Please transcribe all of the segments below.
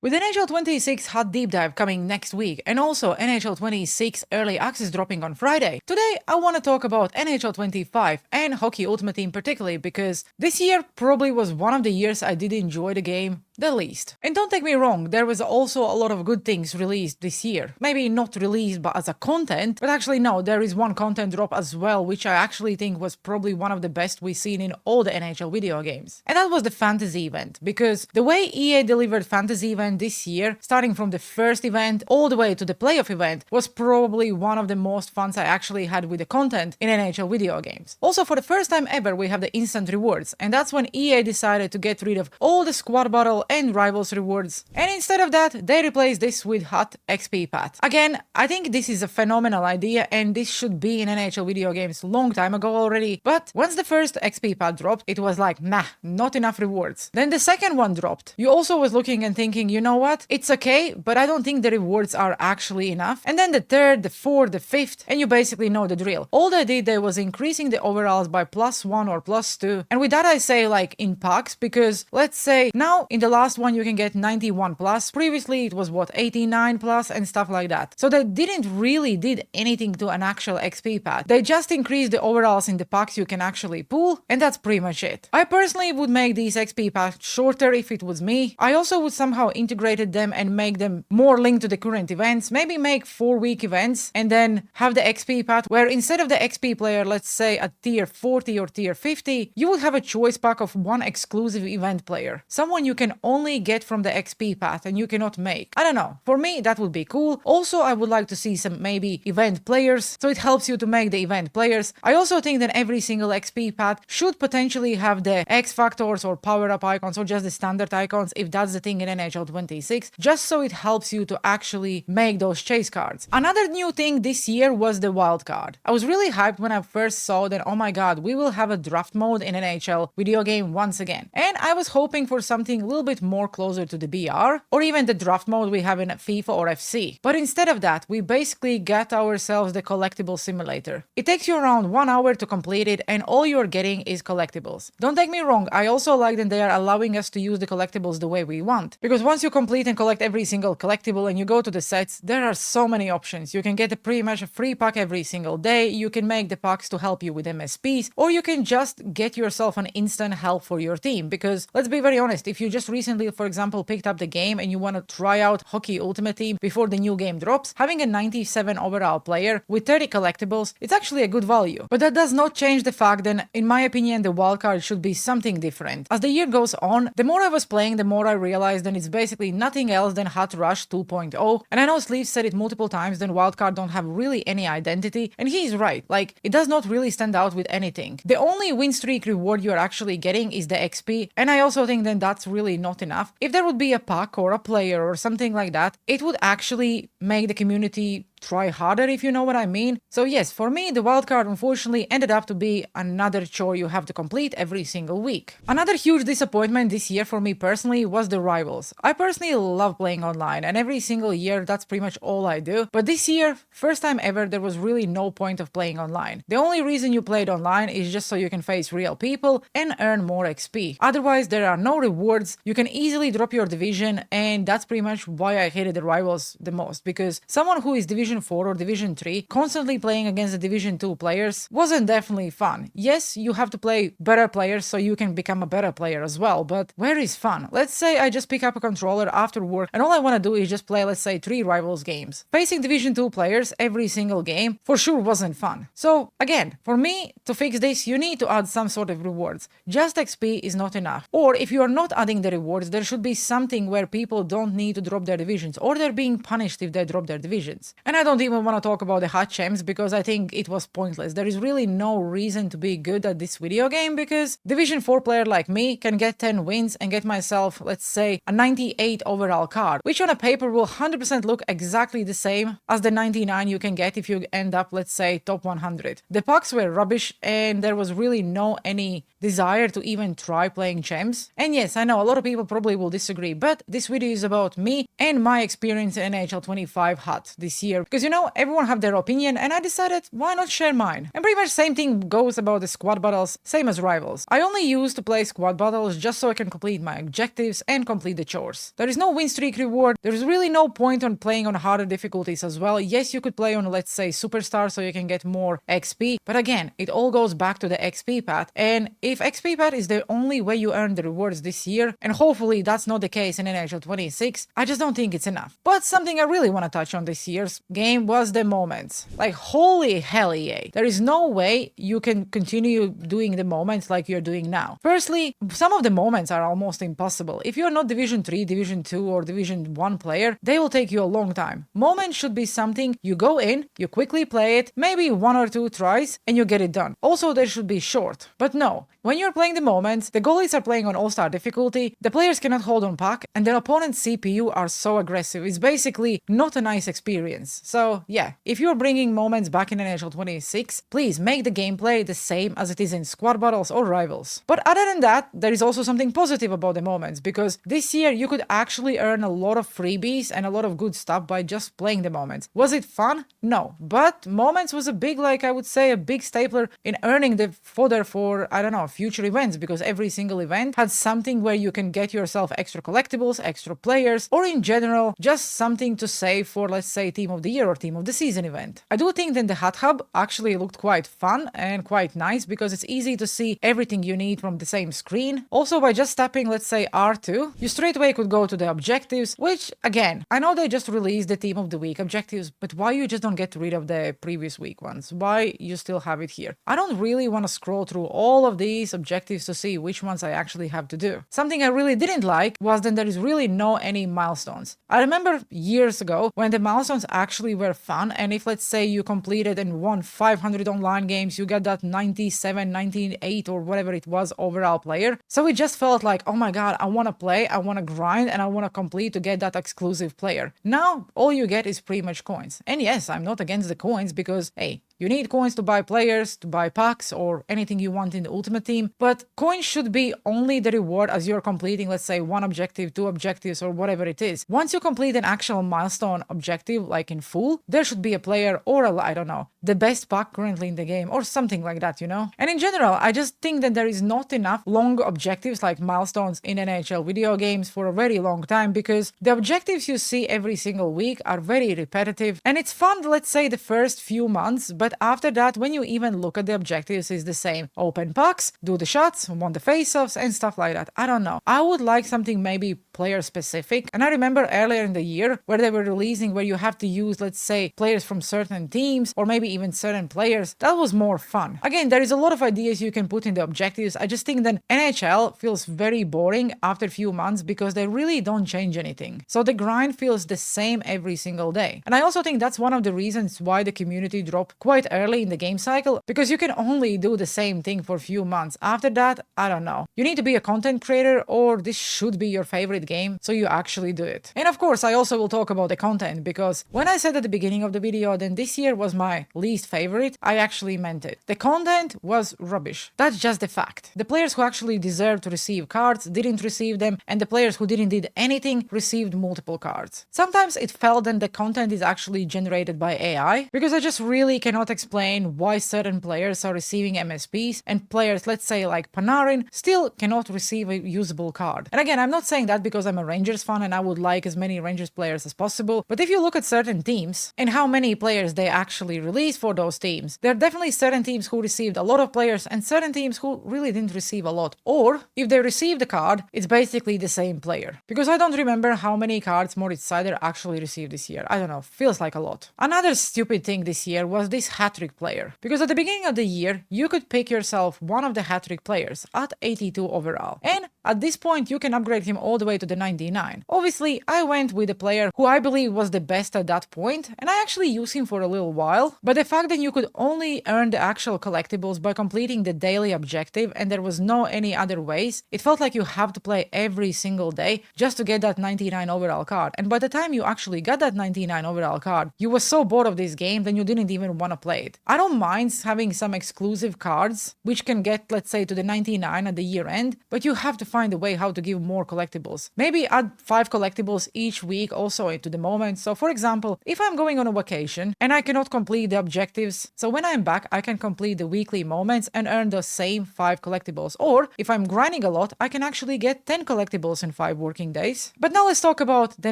With NHL 26 Hot Deep Dive coming next week and also NHL 26 Early Access dropping on Friday, today I want to talk about NHL 25 and Hockey Ultimate Team particularly because this year probably was one of the years I did enjoy the game the least. And don't take me wrong, there was also a lot of good things released this year. Maybe not released but as a content, but actually no, there is one content drop as well which I actually think was probably one of the best we've seen in all the NHL video games. And that was the fantasy event, because the way EA delivered fantasy event this year, starting from the first event all the way to the playoff event, was probably one of the most funs I actually had with the content in NHL video games. Also, for the first time ever, we have the instant rewards, and that's when EA decided to get rid of all the squad battle and rivals rewards, and instead of that, they replaced this with hot XP path. Again, I think this is a phenomenal idea, and this should be in NHL video games long time ago already, but once the first XP path dropped, it was like, nah, not enough rewards. Then the second one dropped. You also was looking and thinking, you know what, it's okay, but I don't think the rewards are actually enough. And then the third, the fourth, the fifth, and you basically know the drill. All they did there was increasing the overalls by +1 or +2, and with that I say like in packs, because let's say now in the last one you can get 91 plus, previously it was what, 89 plus and stuff like that. So they didn't really did anything to an actual XP path. They just increased the overalls in the packs you can actually pull, and that's pretty much it. I personally would make these XP paths shorter if it was me. I also would somehow integrated them and make them more linked to the current events, maybe make 4-week events and then have the XP path where instead of the XP player, let's say at tier 40 or tier 50, you would have a choice pack of one exclusive event player, someone you can only get from the XP path and you cannot make. I don't know, for me that would be cool. Also, I would like to see some maybe event players, so it helps you to make the event players. I also think that every single XP path should potentially have the X factors or power up icons or just the standard icons if that's the thing in NHL 26, just so it helps you to actually make those chase cards. Another new thing this year was the wild card. I was really hyped when I first saw that, oh my god, we will have a draft mode in NHL video game once again. And I was hoping for something a little bit more closer to the BR, or even the draft mode we have in FIFA or FC. But instead of that, we basically got ourselves the collectible simulator. It takes you around 1 hour to complete it, and all you're getting is collectibles. Don't take me wrong, I also like that they are allowing us to use the collectibles the way we want, because once you complete and collect every single collectible and you go to the sets, there are so many options. You can get pretty much a free pack every single day, you can make the packs to help you with MSPs, or you can just get yourself an instant help for your team, because let's be very honest, if you just recently, for example, picked up the game and you want to try out Hockey Ultimate Team before the new game drops, having a 97 overall player with 30 collectibles, it's actually a good value. But that does not change the fact that, in my opinion, the wildcard should be something different. As the year goes on, the more I was playing, the more I realized that it's basically nothing else than Hot Rush 2.0, and I know Sleeve said it multiple times that wildcard don't have really any identity, and he's right, like, it does not really stand out with anything. The only win streak reward you're actually getting is the XP, and I also think that that's really not enough. If there would be a pack or a player or something like that, it would actually make the community try harder, if you know what I mean. So yes, for me, the wildcard unfortunately ended up to be another chore you have to complete every single week. Another huge disappointment this year for me personally was the rivals. I personally love playing online, and every single year that's pretty much all I do. But this year, first time ever, there was really no point of playing online. The only reason you played online is just so you can face real people and earn more XP. Otherwise, there are no rewards, you can easily drop your division, and that's pretty much why I hated the rivals the most, because someone who is Division 4 or Division 3 constantly playing against the Division 2 players wasn't definitely fun. Yes, you have to play better players so you can become a better player as well, but where is fun? Let's say I just pick up a controller after work and all I want to do is just play, let's say, 3 rivals games. Facing Division 2 players every single game for sure wasn't fun. So again, for me, to fix this, you need to add some sort of rewards. Just XP is not enough. Or if you are not adding the rewards, there should be something where people don't need to drop their divisions, or they're being punished if they drop their divisions. And I don't even want to talk about the hot champs because I think it was pointless. There is really no reason to be good at this video game, because Division 4 player like me can get 10 wins and get myself, let's say, a 98 overall card, which on a paper will 100% look exactly the same as the 99 you can get if you end up, let's say, top 100. The packs were rubbish and there was really no any desire to even try playing champs. And yes, I know a lot of people probably will disagree, but this video is about me and my experience in NHL 25 hot this year here because, everyone have their opinion and I decided why not share mine. And pretty much same thing goes about the squad battles, same as rivals. I only used to play squad battles just so I can complete my objectives and complete the chores. There is no win streak reward, there is really no point on playing on harder difficulties as well. Yes, you could play on, let's say, superstar so you can get more XP, but again, it all goes back to the XP path, and if XP path is the only way you earn the rewards this year, and hopefully that's not the case in NHL 26, I just don't think it's enough. But something I really want to touch on this year's game was the moments. Like, holy hell, EA. There is no way you can continue doing the moments like you're doing now. Firstly, some of the moments are almost impossible. If you're not Division 3, Division 2, or Division 1 player, they will take you a long time. Moments should be something you go in, you quickly play it, maybe 1 or 2 tries, and you get it done. Also, they should be short. But no, when you're playing the moments, the goalies are playing on all-star difficulty, the players cannot hold on puck, and their opponent's CPU are so aggressive. It's basically not a nice experience. So yeah, if you're bringing moments back in NHL 26, please make the gameplay the same as it is in squad battles or rivals. But other than that, there is also something positive about the moments, because this year you could actually earn a lot of freebies and a lot of good stuff by just playing the moments. Was it fun? No. But moments was a big, I would say, a big stapler in earning the fodder for, I don't know, future events, because every single event had something where you can get yourself extra collectibles, extra players, or in general, just something to save for, let's say, Team of the Year or Team of the Season event. I do think that the Hut Hub actually looked quite fun and quite nice because it's easy to see everything you need from the same screen. Also, by just tapping, let's say, R2, you straight away could go to the objectives, which, again, I know they just released the Team of the Week objectives, but why you just don't get rid of the previous week ones? Why you still have it here? I don't really want to scroll through all of these objectives to see which ones I actually have to do. Something I really didn't like was that there is really no any milestones. I remember years ago when the milestones actually were fun, and if, let's say, you completed and won 500 online games, you get that 97, 98 or whatever it was overall player. So it just felt like, oh my god, I want to play, I want to grind, and I want to complete to get that exclusive player. Now, all you get is pretty much coins. And yes, I'm not against the coins because, hey, you need coins to buy players, to buy packs, or anything you want in the Ultimate Team, but coins should be only the reward as you're completing, let's say, 1 objective, 2 objectives, or whatever it is. Once you complete an actual milestone objective, like in full, there should be a player or I don't know, the best pack currently in the game, or something like that, And in general, I just think that there is not enough long objectives like milestones in NHL video games for a very long time, because the objectives you see every single week are very repetitive, and it's fun, let's say, the first few months, but after that, when you even look at the objectives, it's the same. Open pucks, do the shots, won the face-offs, and stuff like that. I don't know. I would like something maybe player-specific. And I remember earlier in the year where they were releasing where you have to use, let's say, players from certain teams, or maybe even certain players. That was more fun. Again, there is a lot of ideas you can put in the objectives. I just think that NHL feels very boring after a few months because they really don't change anything. So the grind feels the same every single day. And I also think that's one of the reasons why the community dropped quite early in the game cycle, because you can only do the same thing for a few months. After that, I don't know. You need to be a content creator, or this should be your favorite game, so you actually do it. And of course, I also will talk about the content, because when I said at the beginning of the video then this year was my least favorite, I actually meant it. The content was rubbish. That's just the fact. The players who actually deserved to receive cards didn't receive them, and the players who didn't did anything received multiple cards. Sometimes it felt that the content is actually generated by AI, because I just really cannot explain why certain players are receiving MSPs and players, let's say like Panarin, still cannot receive a usable card. And again, I'm not saying that because I'm a Rangers fan and I would like as many Rangers players as possible, but if you look at certain teams and how many players they actually release for those teams, there are definitely certain teams who received a lot of players and certain teams who really didn't receive a lot. Or if they received a card, it's basically the same player. Because I don't remember how many cards Moritz Seider actually received this year. I don't know, feels like a lot. Another stupid thing this year was this hat-trick player. Because at the beginning of the year, you could pick yourself one of the hat-trick players at 82 overall. And at this point, you can upgrade him all the way to the 99. Obviously, I went with a player who I believe was the best at that point, and I actually used him for a little while. But the fact that you could only earn the actual collectibles by completing the daily objective and there was no any other ways, it felt like you have to play every single day just to get that 99 overall card. And by the time you actually got that 99 overall card, you were so bored of this game that you didn't even want to play it. I don't mind having some exclusive cards which can get, let's say, to the 99 at the year end, but you have to find a way how to give more collectibles. Maybe add 5 collectibles each week also into the moment. So for example, if I'm going on a vacation and I cannot complete the objectives, so when I'm back, I can complete the weekly moments and earn the same 5 collectibles. Or if I'm grinding a lot, I can actually get 10 collectibles in 5 working days. But now let's talk about the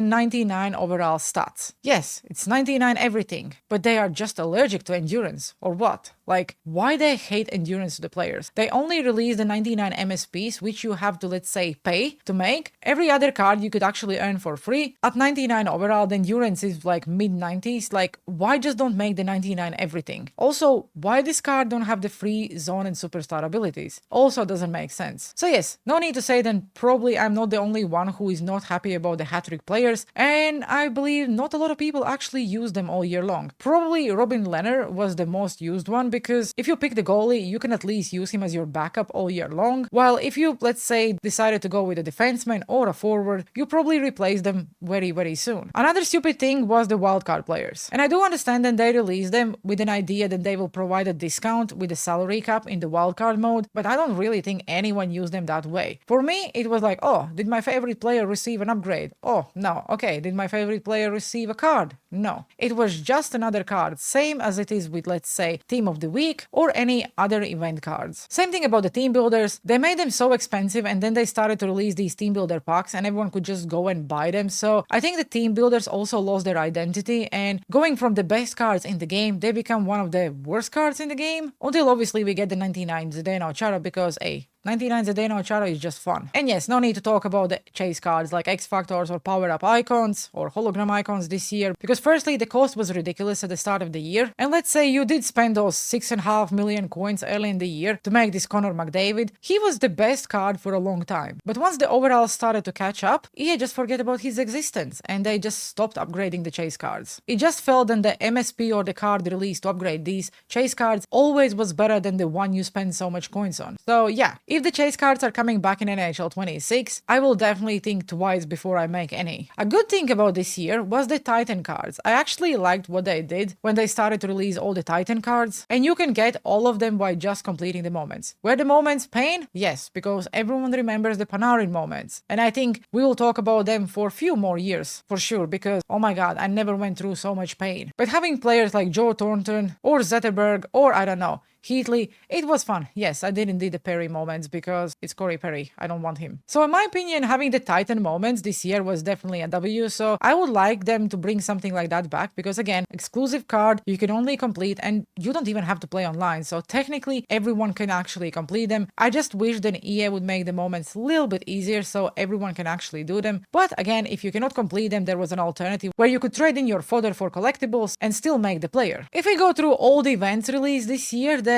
99 overall stats. Yes, it's 99 everything, but they are just allergic to endurance, or what? Like, why they hate endurance to the players? They only release the 99 MSPs, which you have to, let's say, pay to make. Every other card you could actually earn for free. At 99 overall, the endurance is like mid-90s. Like, why just don't make the 99 everything? Also, why this card don't have the free zone and superstar abilities? Also doesn't make sense. So yes, no need to say then probably I'm not the only one who is not happy about the hat-trick players, and I believe not a lot of people actually use them all year long. Probably Robin Lehner was the most used one, because if you pick the goalie, you can at least use him as your backup all year long, while if you, let's say, decided to go with a defenseman or a forward, you probably replace them very soon. Another stupid thing was the wildcard players, and I do understand that they released them with an idea that they will provide a discount with the salary cap in the wildcard mode, but I don't really think anyone used them that way. For me, it was like, oh, did my favorite player receive an upgrade? Oh, no. Okay, did my favorite player receive a card? No. It was just another card, same as it is with, let's say, Team of the Week or any other event cards. Same thing about the team builders. They made them so expensive, and then they started to release these team builder packs and everyone could just go and buy them. So I think the team builders also lost their identity, and going from the best cards in the game, they become one of the worst cards in the game, until obviously we get the 99 Zdeno Chara, because 99 Zdeno Chara is just fun. And yes, no need to talk about the chase cards like X Factors or Power Up icons or hologram icons this year, because firstly the cost was ridiculous at the start of the year, and let's say you did spend those 6.5 million coins early in the year to make this Connor McDavid. He was the best card for a long time, but once the overall started to catch up, EA just forget about his existence and they just stopped upgrading the chase cards. It just felt that the MSP or the card released to upgrade these chase cards always was better than the one you spend so much coins on. So yeah, if the chase cards are coming back in NHL 26, I will definitely think twice before I make any. A good thing about this year was the Titan cards. I actually liked what they did when they started to release all the Titan cards, and you can get all of them by just completing the moments. Were the moments pain? Yes, because everyone remembers the Panarin moments, and I think we will talk about them for a few more years, for sure, because oh my god, I never went through so much pain. But having players like Joe Thornton or Zetterberg or I don't know, Heatley, it was fun. Yes, I didn't do the Perry moments because it's Corey Perry. I don't want him. So in my opinion, having the Titan moments this year was definitely a W. So I would like them to bring something like that back, because again, exclusive card, you can only complete and you don't even have to play online. So technically everyone can actually complete them. I just wish that EA would make the moments a little bit easier so everyone can actually do them. But again, if you cannot complete them, there was an alternative where you could trade in your fodder for collectibles and still make the player. If we go through all the events released this year, then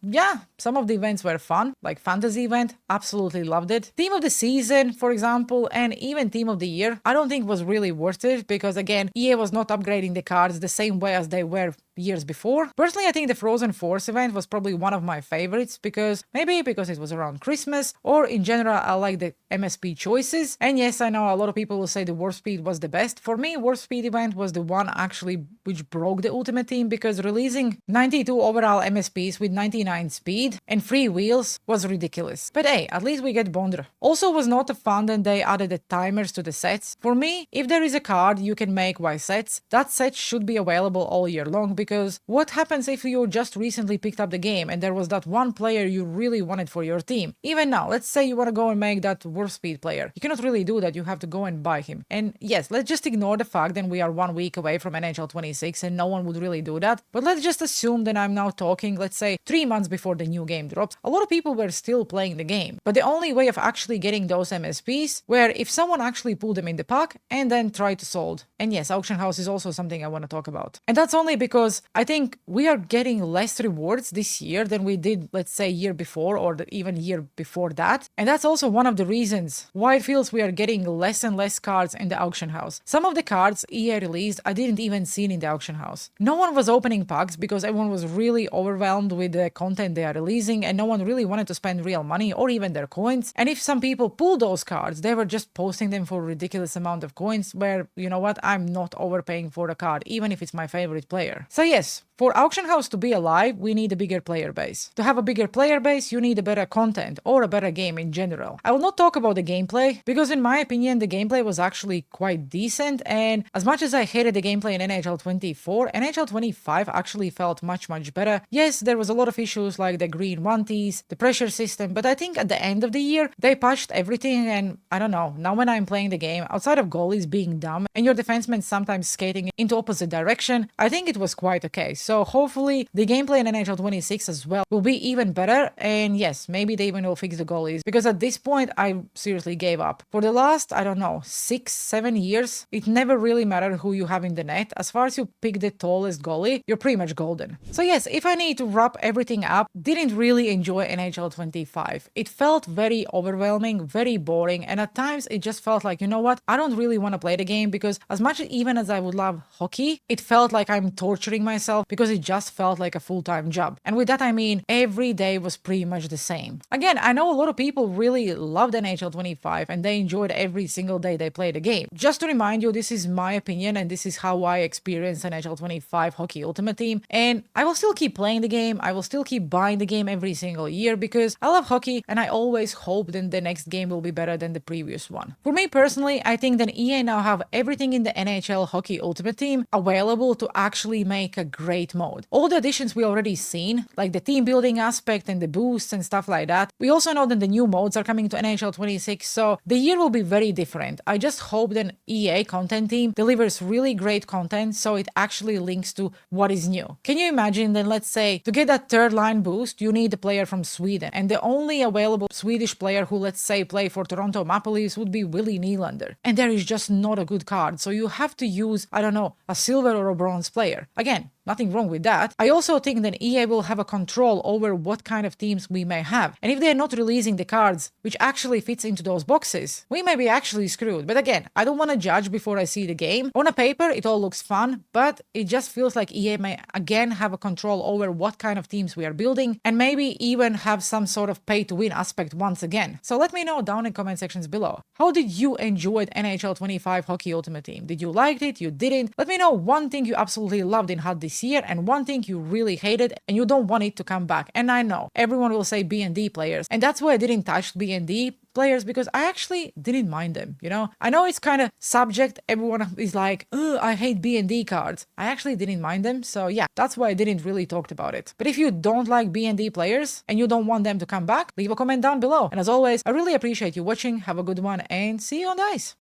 yeah, some of the events were fun, like Fantasy event, absolutely loved it. Team of the Season, for example, and even Team of the Year, I don't think was really worth it, because again, EA was not upgrading the cards the same way as they were years before. Personally, I think the Frozen Force event was probably one of my favorites, because maybe because it was around Christmas, or in general I like the MSP choices. And yes, I know a lot of people will say the Warp Speed was the best. For me, Warp Speed event was the one actually which broke the Ultimate Team, because releasing 92 overall MSPs with 99 speed and free wheels was ridiculous. But hey, at least we get Bondra. Also was not a fun that they added the timers to the sets. For me, if there is a card you can make by sets, that set should be available all year long, because what happens if you just recently picked up the game and there was that one player you really wanted for your team? Even now, let's say you want to go and make that Warp Speed player. You cannot really do that, you have to go and buy him. And yes, let's just ignore the fact that we are 1 week away from NHL 26 and no one would really do that. But let's just assume that I'm now talking, let's say, 3 months before the new game drops. A lot of people were still playing the game. But the only way of actually getting those MSPs were if someone actually pulled them in the pack and then tried to sold. And yes, auction house is also something I want to talk about. And that's only because I think we are getting less rewards this year than we did, let's say, year before or even year before that. And that's also one of the reasons why it feels we are getting less and less cards in the auction house. Some of the cards EA released, I didn't even see in the auction house. No one was opening packs because everyone was really overwhelmed with the content they are releasing, and no one really wanted to spend real money or even their coins. And if some people pulled those cards, they were just posting them for a ridiculous amount of coins, where, you know what, I'm not overpaying for a card, even if it's my favorite player. So yes, for Auction House to be alive, we need a bigger player base. To have a bigger player base, you need a better content or a better game in general. I will not talk about the gameplay, because in my opinion, the gameplay was actually quite decent, and as much as I hated the gameplay in NHL 24, NHL 25 actually felt much better. Yes, there was a lot of issues like the green wanties, the pressure system, but I think at the end of the year, they patched everything, and I don't know, now when I'm playing the game, outside of goalies being dumb and your defensemen sometimes skating into opposite direction, I think it was quite okay. So hopefully the gameplay in NHL 26 as well will be even better, and yes, maybe they even will fix the goalies, because at this point I seriously gave up. For the last, I don't know, 6-7 years, it never really mattered who you have in the net. As far as you pick the tallest goalie, you're pretty much golden. So yes, if I need to wrap everything up, didn't really enjoy NHL 25. It felt very overwhelming, very boring, and at times it just felt like, you know what, I don't really want to play the game, because as much even as I would love hockey, it felt like I'm torturing myself, because it just felt like a full-time job. And with that I mean every day was pretty much the same. Again, I know a lot of people really loved NHL 25 and they enjoyed every single day they played the game. Just to remind you, this is my opinion and this is how I experienced NHL 25 Hockey Ultimate Team, and I will still keep playing the game. I will still keep buying the game every single year, because I love hockey and I always hope that the next game will be better than the previous one. For me personally, I think that EA now have everything in the NHL Hockey Ultimate Team available to actually make a great mode. All the additions we already seen, like the team building aspect and the boosts and stuff like that. We also know that the new modes are coming to NHL 26, so the year will be very different. I just hope that EA content team delivers really great content so it actually links to what is new. Can you imagine then, let's say, to get that third line boost, you need a player from Sweden, and the only available Swedish player who, let's say, play for Toronto Maple Leafs would be Willie Nylander, and there is just not a good card, so you have to use, I don't know, a silver or a bronze player. Again, nothing wrong with that. I also think that EA will have a control over what kind of teams we may have. And if they're not releasing the cards which actually fits into those boxes, we may be actually screwed. But again, I don't want to judge before I see the game. On a paper, it all looks fun, but it just feels like EA may again have a control over what kind of teams we are building, and maybe even have some sort of pay-to-win aspect once again. So let me know down in comment sections below. How did you enjoy NHL 25 Hockey Ultimate Team? Did you like it? You didn't? Let me know one thing you absolutely loved in HUT this year and one thing you really hated and you don't want it to come back. And I know everyone will say B&D players, and that's why I didn't touch B&D players, because I actually didn't mind them, you know? I know it's kind of subject, everyone is like, oh, I hate B&D cards. I actually didn't mind them, so yeah, that's why I didn't really talk about it. But if you don't like B&D players and you don't want them to come back, leave a comment down below. And as always, I really appreciate you watching, have a good one, and see you on the ice!